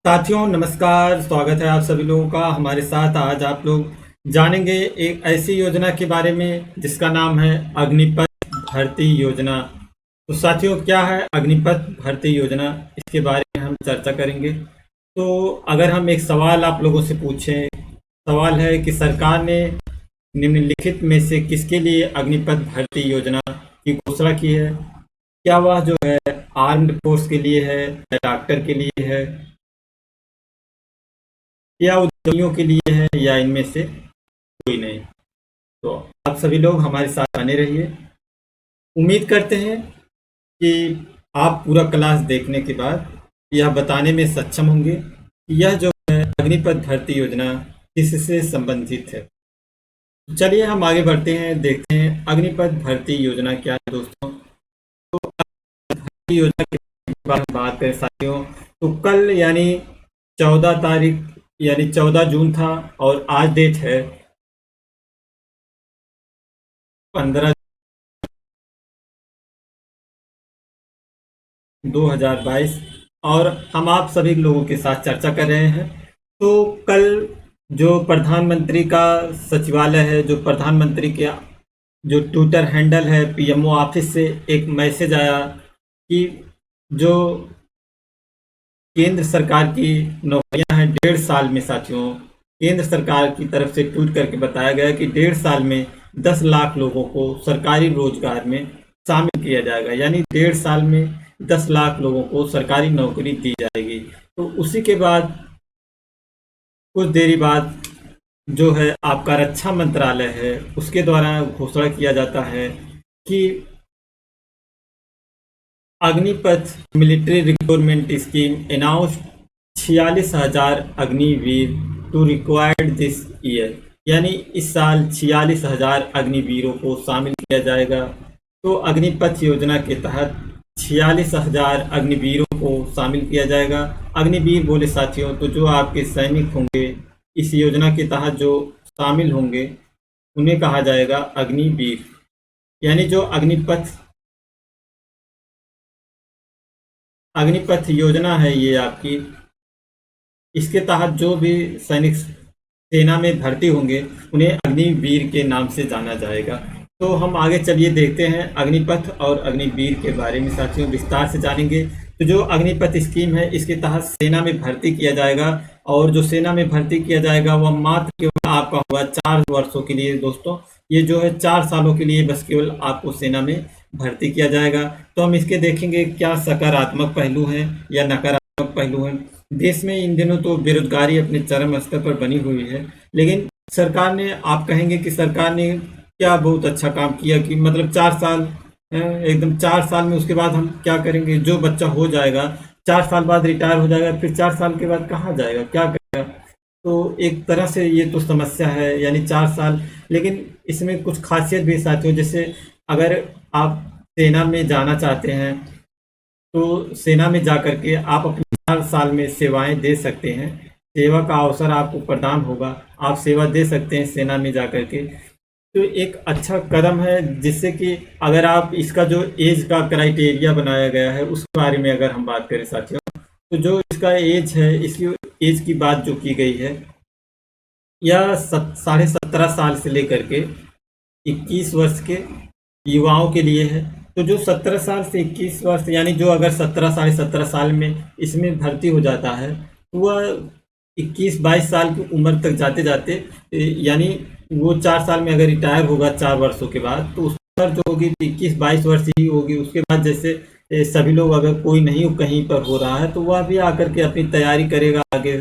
साथियों नमस्कार, स्वागत है आप सभी लोगों का हमारे साथ। आज आप लोग जानेंगे एक ऐसी योजना के बारे में जिसका नाम है अग्निपथ भर्ती योजना। तो साथियों, क्या है अग्निपथ भर्ती योजना, इसके बारे में हम चर्चा करेंगे। तो अगर हम एक सवाल आप लोगों से पूछें, सवाल है कि सरकार ने निम्नलिखित में से किसके लिए अग्निपथ भर्ती योजना की घोषणा की है? क्या वह जो है आर्म्ड फोर्स के लिए है, या डॉक्टर के लिए है, या उद्यमियों के लिए है, या इनमें से कोई नहीं? तो आप सभी लोग हमारे साथ बने रहिए। उम्मीद करते हैं कि आप पूरा क्लास देखने के बाद यह बताने में सक्षम होंगे कि यह जो है अग्निपथ भर्ती योजना किससे संबंधित है। तो चलिए हम आगे बढ़ते हैं, देखते हैं अग्निपथ भर्ती योजना क्या है दोस्तों। तो भर्ती योजना के बारे में बात करें साथियों, तो कल यानी 14 तारीख यानी 14 जून था, और आज डेट है 15/2022, और हम आप सभी लोगों के साथ चर्चा कर रहे हैं। तो कल जो प्रधानमंत्री का सचिवालय है, जो प्रधानमंत्री के जो ट्विटर हैंडल है, पीएमओ ऑफिस से एक मैसेज आया कि जो केंद्र सरकार की नौकरियां हैं 1.5 साल में साथियों, केंद्र सरकार की तरफ से ट्वीट करके बताया गया कि 1.5 साल में 10 लाख लोगों को सरकारी रोजगार में शामिल किया जाएगा। यानी 1.5 साल में 10 लाख लोगों को सरकारी नौकरी दी जाएगी। तो उसी के बाद कुछ देरी बाद जो है आपका रक्षा मंत्रालय है, उसके द्वारा घोषणा किया जाता है कि Agnipath military recruitment scheme announced 46,000 Agniveer to required this year. यानी इस साल 46,000 अग्निवीरों को शामिल किया जाएगा। तो अग्निपथ योजना के तहत 46,000 अग्निवीरों को शामिल किया जाएगा। अग्निवीर बोले साथियों, तो जो आपके सैनिक होंगे इस योजना के तहत जो शामिल होंगे उन्हें कहा जाएगा अग्निवीर। यानी जो अग्निपथ योजना है ये आपकी, इसके तहत जो भी सैनिक सेना में भर्ती होंगे उन्हें अग्निवीर के नाम से जाना जाएगा। तो हम आगे चलिए देखते हैं अग्निपथ और अग्निवीर के बारे में साथियों, विस्तार से जानेंगे। तो जो अग्निपथ स्कीम है इसके तहत सेना में भर्ती किया जाएगा, और जो सेना में भर्ती किया जाएगा वह मात्र केवल आपका होगा 4 वर्षों के लिए दोस्तों। ये जो है 4 सालों के लिए बस केवल आपको सेना में भर्ती किया जाएगा। तो हम इसके देखेंगे क्या सकारात्मक पहलू हैं या नकारात्मक पहलू हैं। देश में इन दिनों तो बेरोजगारी अपने चरम स्तर पर बनी हुई है, लेकिन सरकार ने, आप कहेंगे कि सरकार ने क्या बहुत अच्छा काम किया कि मतलब 4 साल, एकदम 4 साल में उसके बाद हम क्या करेंगे? जो बच्चा हो जाएगा 4 साल बाद रिटायर हो जाएगा, फिर 4 साल के बाद कहाँ जाएगा, क्या करेगा? तो एक तरह से ये तो समस्या है, यानी 4 साल। लेकिन इसमें कुछ खासियत भी साथियों, जैसे अगर आप सेना में जाना चाहते हैं तो सेना में जा कर के आप अपने 4 साल में सेवाएं दे सकते हैं। सेवा का अवसर आपको प्रदान होगा, आप सेवा दे सकते हैं सेना में जा कर के। तो एक अच्छा कदम है, जिससे कि अगर आप इसका जो एज का क्राइटेरिया बनाया गया है उसके बारे में अगर हम बात करें साथियों, तो जो इसका एज है, इसकी एज की बात जो की गई है, यह 17.5 साल से लेकर के 21 वर्ष के युवाओं के लिए है। तो जो 17 साल से 21 वर्ष, यानी जो अगर 17 साढ़े 17 साल में इसमें भर्ती हो जाता है तो वह 21-22 साल की उम्र तक जाते जाते, यानी वो 4 साल में अगर रिटायर होगा 4 वर्षों के बाद, तो उस पर जो होगी 21-22 वर्ष ही होगी। उसके बाद जैसे सभी लोग, अगर कोई नहीं कहीं पर हो रहा है तो वह भी आकर के अपनी तैयारी करेगा आगे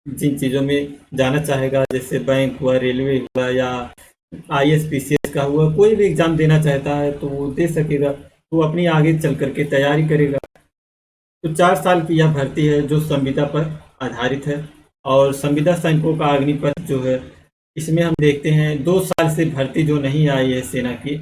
जिन चीज़ों में जाना चाहेगा, जैसे बैंक हुआ, रेलवे हुआ, या ISPCS का हुआ, कोई भी एग्ज़ाम देना चाहता है तो वो दे सकेगा, तो वो अपनी आगे चल करके तैयारी करेगा। तो 4 साल की यह भर्ती है जो संविदा पर आधारित है। और संविदा सैनिकों का अग्निपथ जो है, इसमें हम देखते हैं 2 साल से भर्ती जो नहीं आई है सेना की,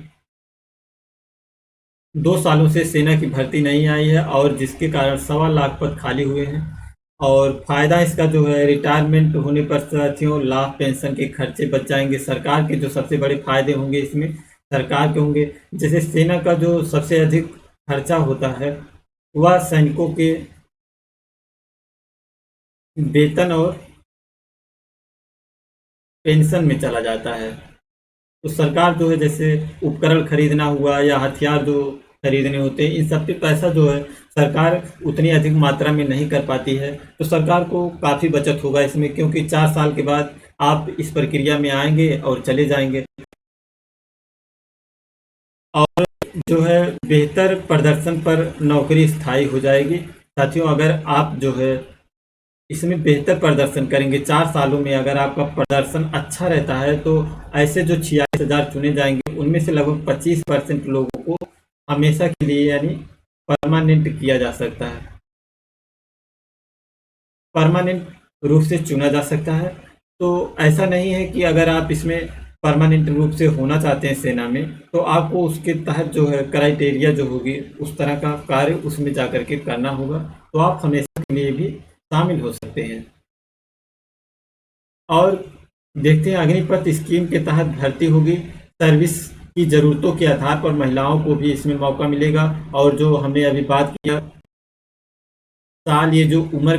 2 सालों से सेना की भर्ती नहीं आई है, और जिसके कारण 1.25 लाख पद खाली हुए हैं। और फायदा इसका जो है, रिटायरमेंट होने पर साथियों लाभ पेंशन के खर्चे बच जाएंगे। सरकार के जो सबसे बड़े फायदे होंगे इसमें सरकार के होंगे, जैसे सेना का जो सबसे अधिक खर्चा होता है वह सैनिकों के वेतन और पेंशन में चला जाता है। तो सरकार जो है जैसे उपकरण खरीदना हुआ या हथियार जो खरीदने होते हैं, इन सब पे पैसा जो है सरकार उतनी अधिक मात्रा में नहीं कर पाती है। तो सरकार को काफ़ी बचत होगा इसमें, क्योंकि 4 साल के बाद आप इस प्रक्रिया में आएंगे और चले जाएंगे। और जो है बेहतर प्रदर्शन पर नौकरी स्थायी हो जाएगी। साथियों, अगर आप जो है इसमें बेहतर प्रदर्शन करेंगे, 4 सालों में अगर आपका प्रदर्शन अच्छा रहता है, तो ऐसे जो 46,000 चुने जाएंगे उनमें से लगभग 25% लोगों को हमेशा के लिए यानी परमानेंट किया जा सकता है, परमानेंट रूप से चुना जा सकता है। तो ऐसा नहीं है कि अगर आप इसमें परमानेंट रूप से होना चाहते हैं सेना में, तो आपको उसके तहत जो है क्राइटेरिया जो होगी उस तरह का कार्य उसमें जा कर के करना होगा, तो आप हमेशा के लिए भी शामिल हो सकते हैं। और देखते हैं अग्निपथ स्कीम के तहत भर्ती होगी। सर्विस की ज़रूरतों के आधार पर महिलाओं को भी इसमें मौका मिलेगा। और जो हमने अभी बात किया साल, ये जो उम्र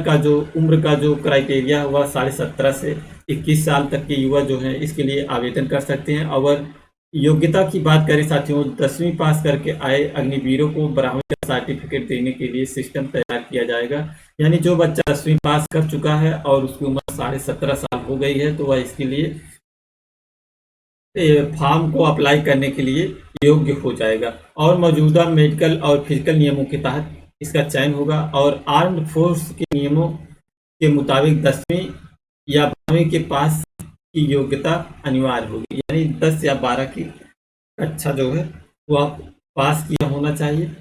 का जो क्राइटेरिया हुआ 17.5 से 21 साल तक के युवा जो हैं इसके लिए आवेदन कर सकते हैं। अगर योग्यता की बात करें साथियों, 10वीं पास करके आए अग्निवीरों को ब्राह्मण का सर्टिफिकेट देने के लिए सिस्टम तैयार किया जाएगा। यानी जो बच्चा 10वीं पास कर चुका है और उसकी उम्र 17.5 साल हो गई है, तो वह इसके लिए फॉर्म को अप्लाई करने के लिए योग्य हो जाएगा। और मौजूदा मेडिकल और फिजिकल नियमों के तहत इसका चयन होगा। और आर्म्ड फोर्स के नियमों के मुताबिक 10वीं या 12वीं के पास की योग्यता अनिवार्य होगी, यानी 10 या 12 की कक्षा जो है वह पास किया होना चाहिए।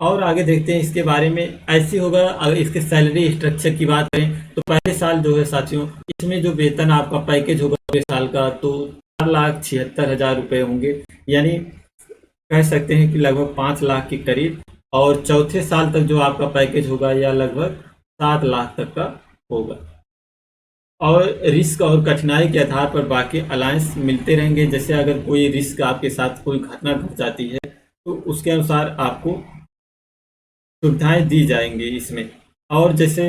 और आगे देखते हैं इसके बारे में। ऐसी होगा, अगर इसके सैलरी स्ट्रक्चर की बात करें तो पहले साल जो है साथियों, इसमें जो वेतन आपका पैकेज होगा पूरे साल का, तो 4,76,000 रुपये होंगे, यानी कह सकते हैं कि लगभग 5 लाख के करीब। और चौथे साल तक जो आपका पैकेज होगा यह लगभग 7 लाख तक का होगा। और रिस्क और कठिनाई के आधार पर बाकी अलायंस मिलते रहेंगे। जैसे अगर कोई रिस्क आपके साथ कोई घटना घट जाती है, तो उसके अनुसार आपको सुविधाएं दी जाएंगी इसमें। और जैसे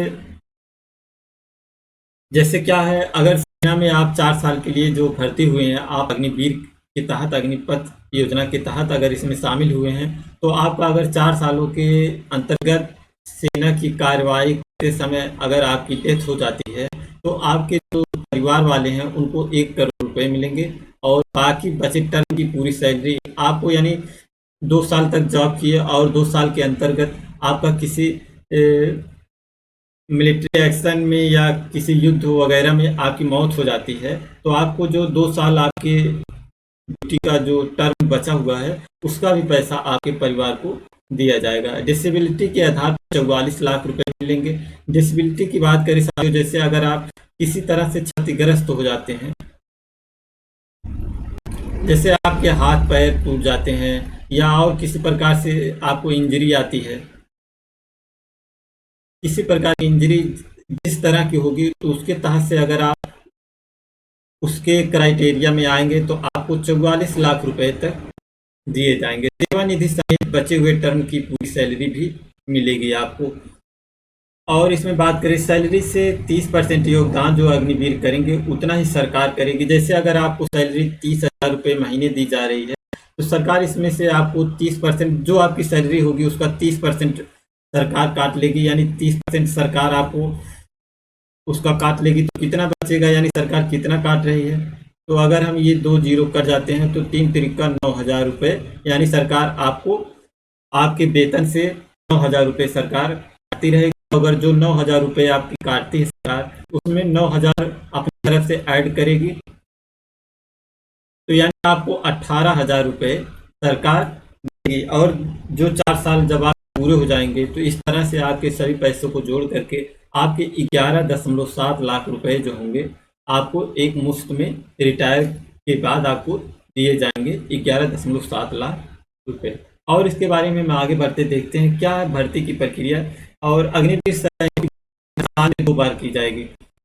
जैसे क्या है, अगर सेना में आप 4 साल के लिए जो भर्ती हुए हैं, आप अग्निवीर के तहत अग्निपथ योजना के तहत अगर इसमें शामिल हुए हैं, तो आपका अगर 4 सालों के अंतर्गत सेना की कार्रवाई के समय अगर आपकी डेथ हो जाती है, तो आपके जो परिवार वाले हैं उनको 1 करोड़ रुपए मिलेंगे। और बाकी बचे टर्म की पूरी सैलरी आपको, यानी 2 साल तक जॉब किए और 2 साल के अंतर्गत आपका किसी मिलिट्री एक्शन में या किसी युद्ध वगैरह में आपकी मौत हो जाती है, तो आपको जो 2 साल आपके ड्यूटी का जो टर्म बचा हुआ है उसका भी पैसा आपके परिवार को दिया जाएगा। डिसेबिलिटी के आधार पर 44 लाख रुपए मिलेंगे। डिसेबिलिटी की बात करें साथियों, जैसे अगर आप किसी तरह से क्षतिग्रस्त हो जाते हैं, जैसे आपके हाथ पैर टूट जाते हैं या और किसी प्रकार से आपको इंजरी आती है, किसी प्रकार की इंजरी जिस तरह की होगी, तो उसके तहत से अगर आप उसके क्राइटेरिया में आएंगे तो आपको 44 लाख रुपए तक दिए जाएंगे। सेवानिधि समेत बचे हुए टर्म की पूरी सैलरी भी मिलेगी आपको। और इसमें बात करें सैलरी से 30% योगदान जो अग्निवीर करेंगे उतना ही सरकार करेगी। जैसे अगर आपको सैलरी 30,000 रुपये महीने दी जा रही है, तो सरकार इसमें से आपको 30%, जो आपकी सैलरी होगी उसका 30% सरकार काट लेगी, यानी 30% सरकार आपको उसका काट लेगी। तो कितना बचेगा, यानी सरकार कितना काट रही है, तो अगर हम ये 2 जीरो कर जाते हैं तो 3 तिरिका 9,000 रुपये, यानी सरकार आपको आपके वेतन से 9,000 रुपये सरकार काटती रहेगी। अगर जो 9,000 रुपये आपकी काटती है सरकार, उसमें 9,000 अपनी तरफ से ऐड करेगी, तो यानी आपको 18,000 रुपये सरकार देगी। और जो 4 साल जब आप पूरे हो जाएंगे, तो इस तरह से आपके सभी पैसों को जोड़ करके आपके 11.7 लाख रुपए जो होंगे आपको एक मुश्त में रिटायर के बाद आपको दिए जाएंगे 11.7 लाख रुपए। और इसके बारे में हम आगे बढ़ते देखते हैं क्या है भर्ती की प्रक्रिया। और अग्निवीर सैनिक साल में 2 बार की जाएगी।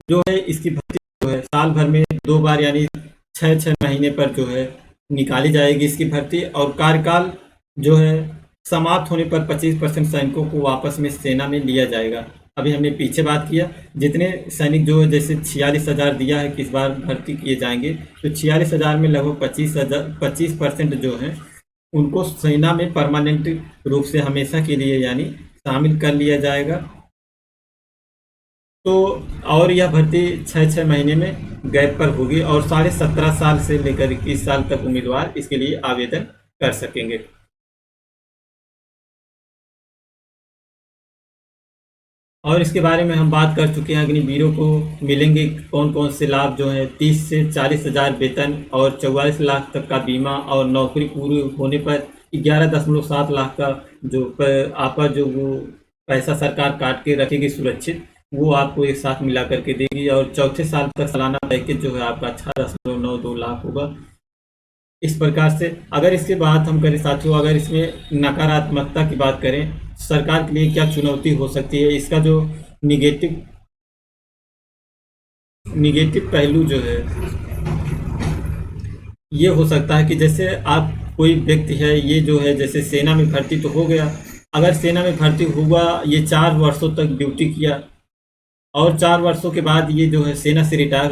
जो है इसकी भर्ती जो है साल भर में 2 बार, यानी 6 महीने पर जो है निकाली जाएगी इसकी भर्ती। और कार्यकाल जो है समाप्त होने पर 25% सैनिकों को वापस में सेना में लिया जाएगा। अभी हमने पीछे बात किया, जितने सैनिक जो जैसे 46,000 दिया है कि इस बार भर्ती किए जाएंगे, तो 46,000 में लगभग 25% जो है उनको सेना में परमानेंट रूप से हमेशा के लिए यानी शामिल कर लिया जाएगा। तो और यह भर्ती 6-6 महीने में गैप पर होगी और 17.5 साल से लेकर 21 साल तक उम्मीदवार इसके लिए आवेदन कर सकेंगे। और इसके बारे में हम बात कर चुके हैं, अग्निवीरों को मिलेंगे कौन कौन से लाभ जो हैं। 30 से 40 हज़ार वेतन और 44 लाख तक का बीमा, और नौकरी पूरी होने पर 11.7 लाख का जो आपका जो वो पैसा सरकार काट के रखेगी सुरक्षित, वो आपको एक साथ मिला करके देगी। और चौथे साल तक सालाना पैकेज जो है आपका 18.92 लाख होगा। इस प्रकार से अगर इसके बात हम करें साथियों, अगर इसमें नकारात्मकता की बात करें, सरकार के लिए क्या चुनौती हो सकती है, इसका जो निगेटिव निगेटिव पहलू जो है ये हो सकता है कि जैसे आप कोई व्यक्ति है, ये जो है जैसे सेना में भर्ती तो हो गया, अगर सेना में भर्ती हुआ, ये 4 वर्षों तक ड्यूटी किया और 4 वर्षों के बाद ये जो है सेना से रिटायर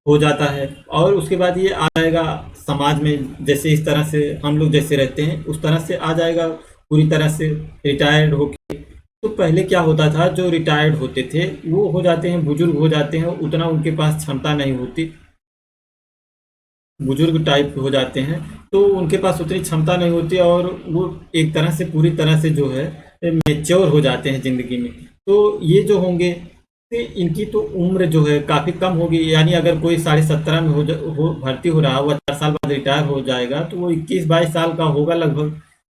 हो जाता है, और उसके बाद ये आ जाएगा समाज में, जैसे इस तरह से हम लोग जैसे रहते हैं उस तरह से आ जाएगा पूरी तरह से रिटायर्ड होके। तो पहले क्या होता था, जो रिटायर्ड होते थे वो हो जाते हैं, बुजुर्ग हो जाते हैं, उतना उनके पास क्षमता नहीं होती, बुजुर्ग टाइप हो जाते हैं, तो उनके पास उतनी क्षमता नहीं होती और वो एक तरह से पूरी तरह से जो है मेच्योर हो जाते हैं ज़िंदगी में। तो ये जो होंगे तो इनकी तो उम्र जो है काफ़ी कम होगी, यानी अगर कोई 17.5 में भर्ती हो रहा है, वह 4 साल बाद रिटायर हो जाएगा, तो वो 21-22 साल का होगा लगभग।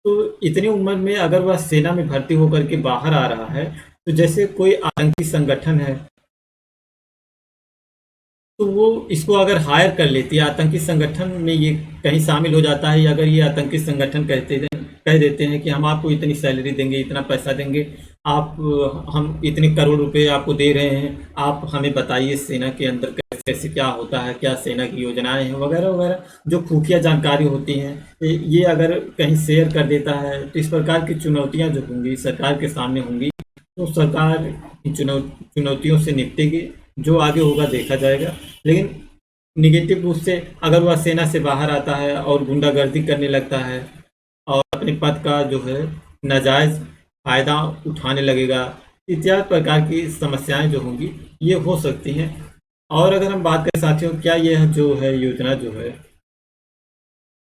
तो इतनी उम्र में अगर वह सेना में भर्ती होकर के बाहर आ रहा है, तो जैसे कोई आतंकी संगठन है तो वो इसको अगर हायर कर लेती है, आतंकी संगठन में ये कहीं शामिल हो जाता है, या अगर ये आतंकी संगठन कह देते हैं कि हम आपको इतनी सैलरी देंगे, इतना पैसा देंगे, आप हम इतने करोड़ रुपए आपको दे रहे हैं, आप हमें बताइए सेना के अंदर कैसे कैसे क्या होता है, क्या सेना की योजनाएं हैं वगैरह वगैरह, जो खुफिया जानकारी होती हैं, ये अगर कहीं शेयर कर देता है, तो इस प्रकार की चुनौतियां जो होंगी सरकार के सामने होंगी, तो सरकार इन चुनौतियों से निपटेगी। जो आगे होगा देखा जाएगा। लेकिन निगेटिव रूप से अगर वह सेना से बाहर आता है और गुंडागर्दी करने लगता है और अपने पद का जो है नाजायज़ फ़ायदा उठाने लगेगा, इत्यादि प्रकार की समस्याएं जो होंगी ये हो सकती हैं। और अगर हम बात करें साथियों, क्या यह जो है योजना जो है,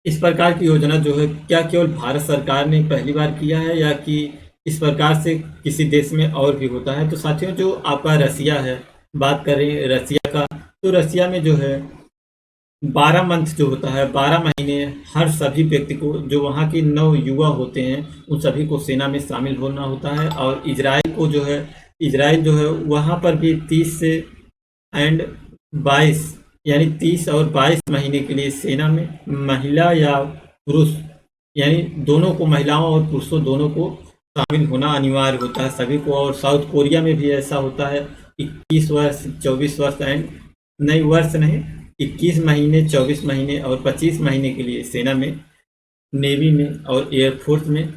इस प्रकार की योजना जो है क्या केवल भारत सरकार ने पहली बार किया है, या कि इस प्रकार से किसी देश में और भी होता है? तो साथियों, जो आपका रसिया है, बात करें रसिया का, तो रसिया में जो है 12 मंथ जो होता है, 12 महीने, हर सभी व्यक्ति को, जो वहाँ के नव युवा होते हैं उन सभी को सेना में शामिल होना होता है। और इजराइल जो है वहाँ पर भी 30 से एंड 22 यानी 30 और 22 महीने के लिए सेना में महिला या पुरुष, यानी दोनों को, महिलाओं और पुरुषों दोनों को शामिल होना अनिवार्य होता है सभी को। और साउथ कोरिया में भी ऐसा होता है, 21 वर्ष, 24 वर्ष एंड नहीं, वर्ष नहीं, 21 महीने, 24 महीने और 25 महीने के लिए सेना में, नेवी में और एयरफोर्स में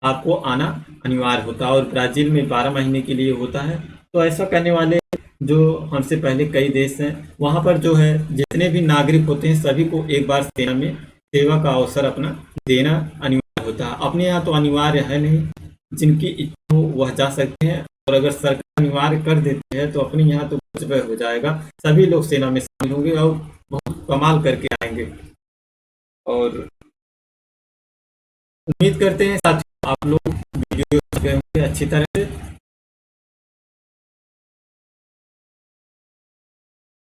आपको आना अनिवार्य होता है। और ब्राज़ील में 12 महीने के लिए होता है। तो ऐसा करने वाले जो हमसे पहले कई देश हैं, वहाँ पर जो है जितने भी नागरिक होते हैं सभी को एक बार सेना में सेवा का अवसर अपना देना अनिवार्य होता है। अपने यहाँ तो अनिवार्य है नहीं, जिनकी इच्छा हो वह जा सकते हैं, और अगर सरकार अनिवार्य कर देती है तो अपने यहाँ तो कुछ हो जाएगा, सभी लोग सेना में शामिल होंगे और बहुत कमाल करके आएंगे। और उम्मीद करते हैं साथियों आप लोग वीडियो अच्छी तरह से